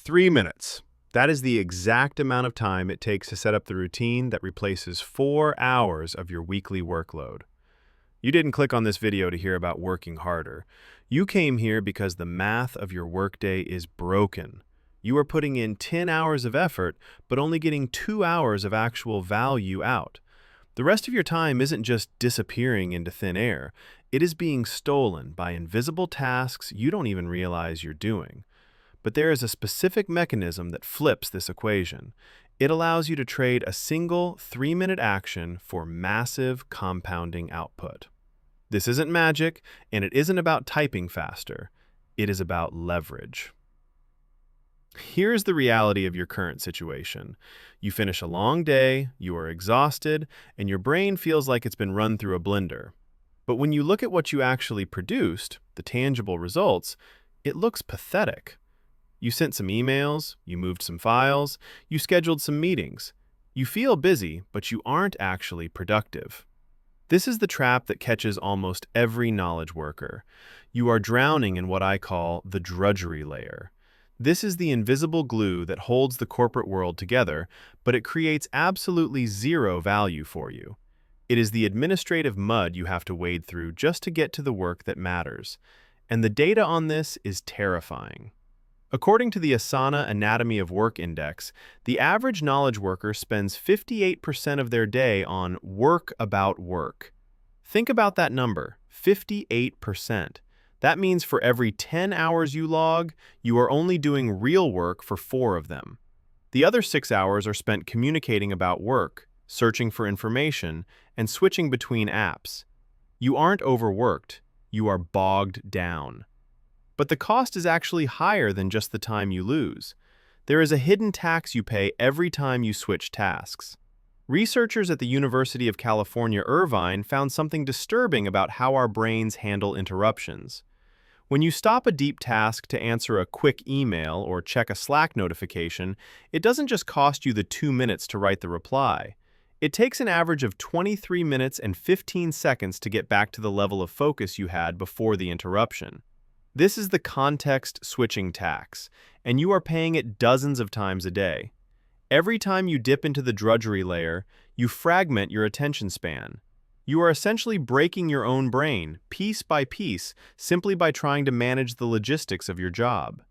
3 minutes. That is the exact amount of time it takes to set up the routine that replaces 4 hours of your weekly workload. You didn't click on this video to hear about working harder. You came here because the math of your workday is broken. You are putting in 10 hours of effort, but only getting 2 hours of actual value out. The rest of your time isn't just disappearing into thin air. It is being stolen by invisible tasks you don't even realize you're doing. But there is a specific mechanism that flips this equation. It allows you to trade a single 3-minute action for massive compounding output. This isn't magic, and it isn't about typing faster. It is about leverage. Here's the reality of your current situation. You finish a long day, you are exhausted, and your brain feels like it's been run through a blender. But when you look at what you actually produced, the tangible results, it looks pathetic. You sent some emails, you moved some files, you scheduled some meetings. You feel busy, but you aren't actually productive. This is the trap that catches almost every knowledge worker. You are drowning in what I call the drudgery layer. This is the invisible glue that holds the corporate world together, but it creates absolutely zero value for you. It is the administrative mud you have to wade through just to get to the work that matters. And the data on this is terrifying. According to the Asana Anatomy of Work Index, the average knowledge worker spends 58% of their day on work about work. Think about that number, 58%. That means for every 10 hours you log, you are only doing real work for 4 of them. The other 6 hours are spent communicating about work, searching for information, and switching between apps. You aren't overworked, you are bogged down. But the cost is actually higher than just the time you lose. There is a hidden tax you pay every time you switch tasks. Researchers at the University of California, Irvine found something disturbing about how our brains handle interruptions. When you stop a deep task to answer a quick email or check a Slack notification, it doesn't just cost you the 2 minutes to write the reply. It takes an average of 23 minutes and 15 seconds to get back to the level of focus you had before the interruption. This is the context switching tax, and you are paying it dozens of times a day. Every time you dip into the drudgery layer, you fragment your attention span. You are essentially breaking your own brain, piece by piece, simply by trying to manage the logistics of your job.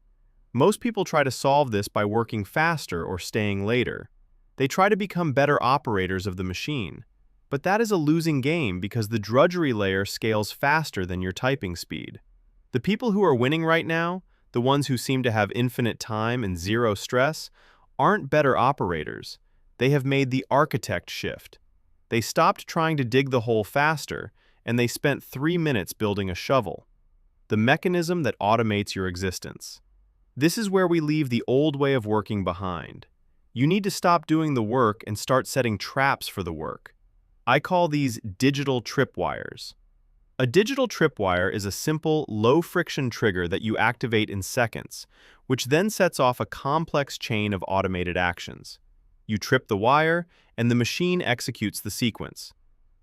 Most people try to solve this by working faster or staying later. They try to become better operators of the machine. But that is a losing game because the drudgery layer scales faster than your typing speed. The people who are winning right now, the ones who seem to have infinite time and zero stress, aren't better operators. They have made the architect shift. They stopped trying to dig the hole faster, and they spent 3 minutes building a shovel. The mechanism that automates your existence. This is where we leave the old way of working behind. You need to stop doing the work and start setting traps for the work. I call these digital tripwires. A digital tripwire is a simple, low-friction trigger that you activate in seconds, which then sets off a complex chain of automated actions. You trip the wire, and the machine executes the sequence.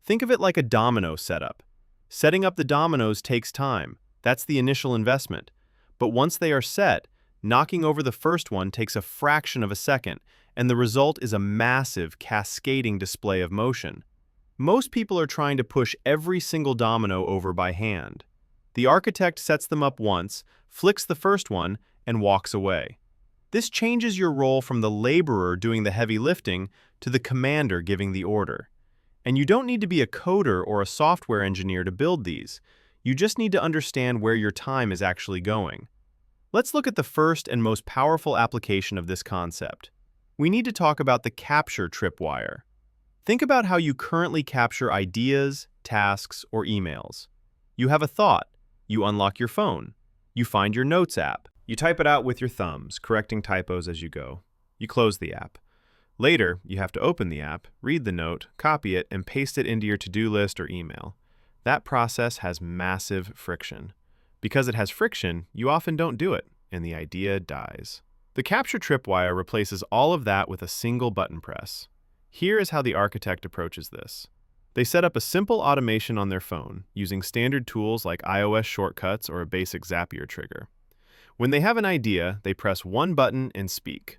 Think of it like a domino setup. Setting up the dominoes takes time. That's the initial investment. But once they are set, knocking over the first one takes a fraction of a second, and the result is a massive, cascading display of motion. Most people are trying to push every single domino over by hand. The architect sets them up once, flicks the first one, and walks away. This changes your role from the laborer doing the heavy lifting to the commander giving the order. And you don't need to be a coder or a software engineer to build these. You just need to understand where your time is actually going. Let's look at the first and most powerful application of this concept. We need to talk about the capture tripwire. Think about how you currently capture ideas, tasks, or emails. You have a thought. You unlock your phone. You find your notes app. You type it out with your thumbs, correcting typos as you go. You close the app. Later, you have to open the app, read the note, copy it, and paste it into your to-do list or email. That process has massive friction. Because it has friction, you often don't do it, and the idea dies. The capture tripwire replaces all of that with a single button press. Here is how the architect approaches this. They set up a simple automation on their phone, using standard tools like iOS shortcuts or a basic Zapier trigger. When they have an idea, they press one button and speak.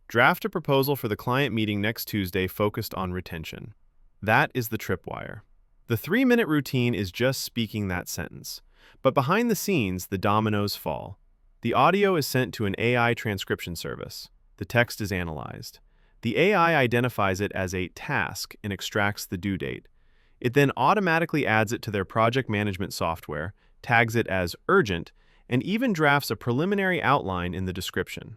Draft a proposal for the client meeting next Tuesday focused on retention. That is the Tripwire. The 3-minute routine is just speaking that sentence. But behind the scenes, the dominoes fall. The audio is sent to an AI transcription service. The text is analyzed. The AI identifies it as a task and extracts the due date. It then automatically adds it to their project management software, tags it as urgent, and even drafts a preliminary outline in the description.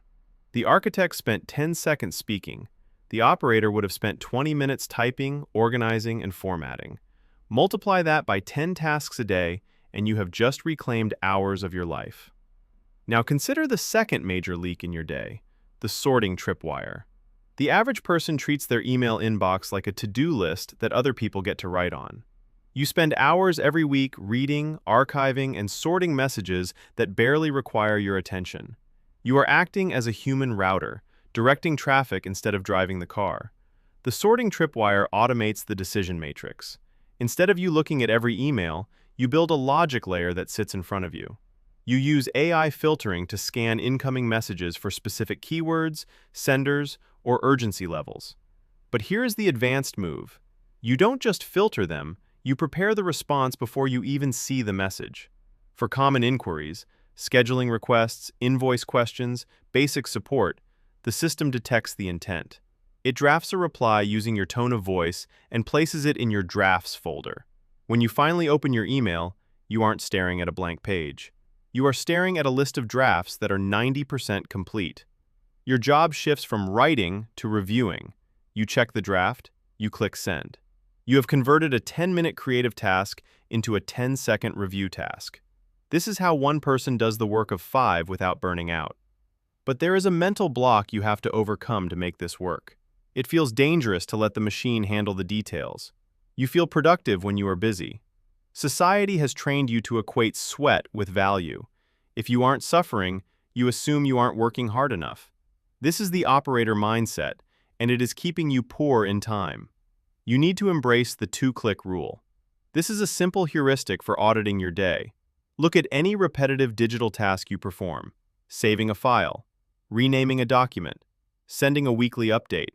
The architect spent 10 seconds speaking. The operator would have spent 20 minutes typing, organizing, and formatting. Multiply that by 10 tasks a day, and you have just reclaimed hours of your life. Now consider the second major leak in your day, the sorting tripwire. The average person treats their email inbox like a to-do list that other people get to write on. You spend hours every week reading, archiving, and sorting messages that barely require your attention. You are acting as a human router, directing traffic instead of driving the car. The sorting tripwire automates the decision matrix. Instead of you looking at every email, you build a logic layer that sits in front of you. You use AI filtering to scan incoming messages for specific keywords, senders, or urgency levels. But here's the advanced move. You don't just filter them, you prepare the response before you even see the message. For common inquiries, scheduling requests, invoice questions, basic support, the system detects the intent. It drafts a reply using your tone of voice and places it in your drafts folder. When you finally open your email, you aren't staring at a blank page. You are staring at a list of drafts that are 90% complete. Your job shifts from writing to reviewing. You check the draft, you click send. You have converted a 10-minute creative task into a 10-second review task. This is how one person does the work of 5 without burning out. But there is a mental block you have to overcome to make this work. It feels dangerous to let the machine handle the details. You feel productive when you are busy. Society has trained you to equate sweat with value. If you aren't suffering, you assume you aren't working hard enough. This is the operator mindset, and it is keeping you poor in time. You need to embrace the 2-click rule. This is a simple heuristic for auditing your day. Look at any repetitive digital task you perform: saving a file, renaming a document, sending a weekly update.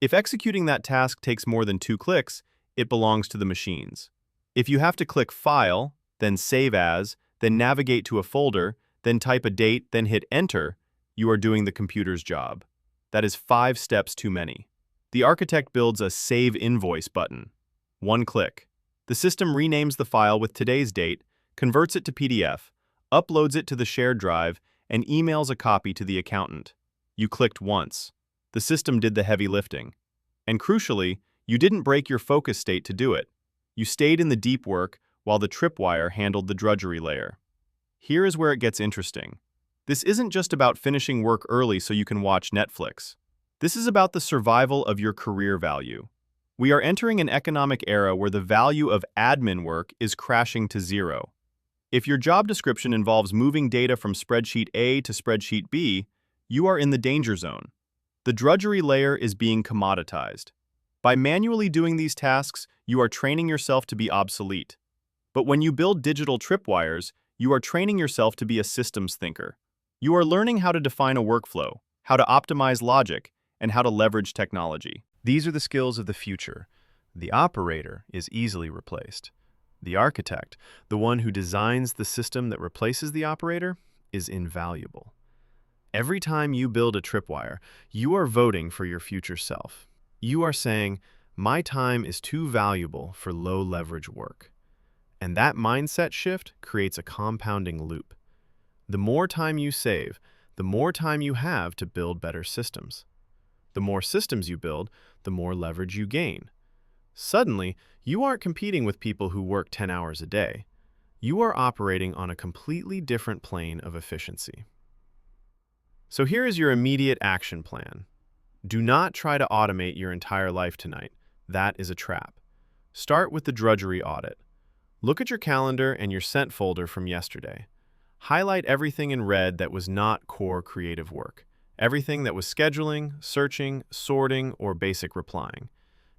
If executing that task takes more than 2 clicks, it belongs to the machines. If you have to click File, then Save As, then navigate to a folder, then type a date, then hit Enter, you are doing the computer's job. That is 5 steps too many. The architect builds a Save Invoice button. 1 click. The system renames the file with today's date, converts it to PDF, uploads it to the shared drive, and emails a copy to the accountant. You clicked once. The system did the heavy lifting. And crucially, you didn't break your focus state to do it. You stayed in the deep work while the Tripwire handled the drudgery layer. Here is where it gets interesting. This isn't just about finishing work early so you can watch Netflix. This is about the survival of your career value. We are entering an economic era where the value of admin work is crashing to zero. If your job description involves moving data from spreadsheet A to spreadsheet B, you are in the danger zone. The drudgery layer is being commoditized. By manually doing these tasks, you are training yourself to be obsolete. But when you build digital tripwires, you are training yourself to be a systems thinker. You are learning how to define a workflow, how to optimize logic, and how to leverage technology. These are the skills of the future. The operator is easily replaced. The architect, the one who designs the system that replaces the operator, is invaluable. Every time you build a tripwire, you are voting for your future self. You are saying, my time is too valuable for low-leverage work. And that mindset shift creates a compounding loop. The more time you save, the more time you have to build better systems. The more systems you build, the more leverage you gain. Suddenly, you aren't competing with people who work 10 hours a day. You are operating on a completely different plane of efficiency. So here is your immediate action plan. Do not try to automate your entire life tonight. That is a trap. Start with the drudgery audit. Look at your calendar and your sent folder from yesterday. Highlight everything in red that was not core creative work. Everything that was scheduling, searching, sorting, or basic replying.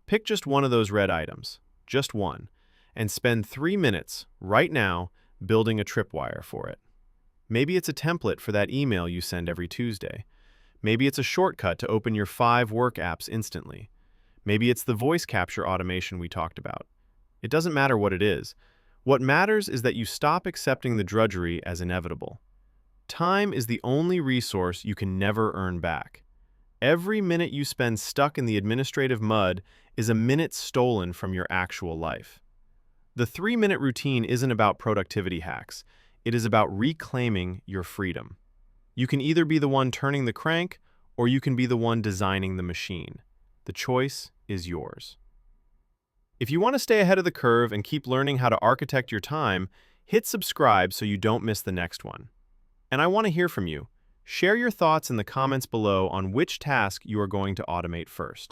Pick just one of those red items, just one, and spend 3 minutes right now building a tripwire for it. Maybe it's a template for that email you send every Tuesday. Maybe it's a shortcut to open your 5 work apps instantly. Maybe it's the voice capture automation we talked about. It doesn't matter what it is. What matters is that you stop accepting the drudgery as inevitable. Time is the only resource you can never earn back. Every minute you spend stuck in the administrative mud is a minute stolen from your actual life. The 3-minute routine isn't about productivity hacks. It is about reclaiming your freedom. You can either be the one turning the crank, or you can be the one designing the machine. The choice is yours. If you want to stay ahead of the curve and keep learning how to architect your time, hit subscribe so you don't miss the next one. And I want to hear from you. Share your thoughts in the comments below on which task you are going to automate first.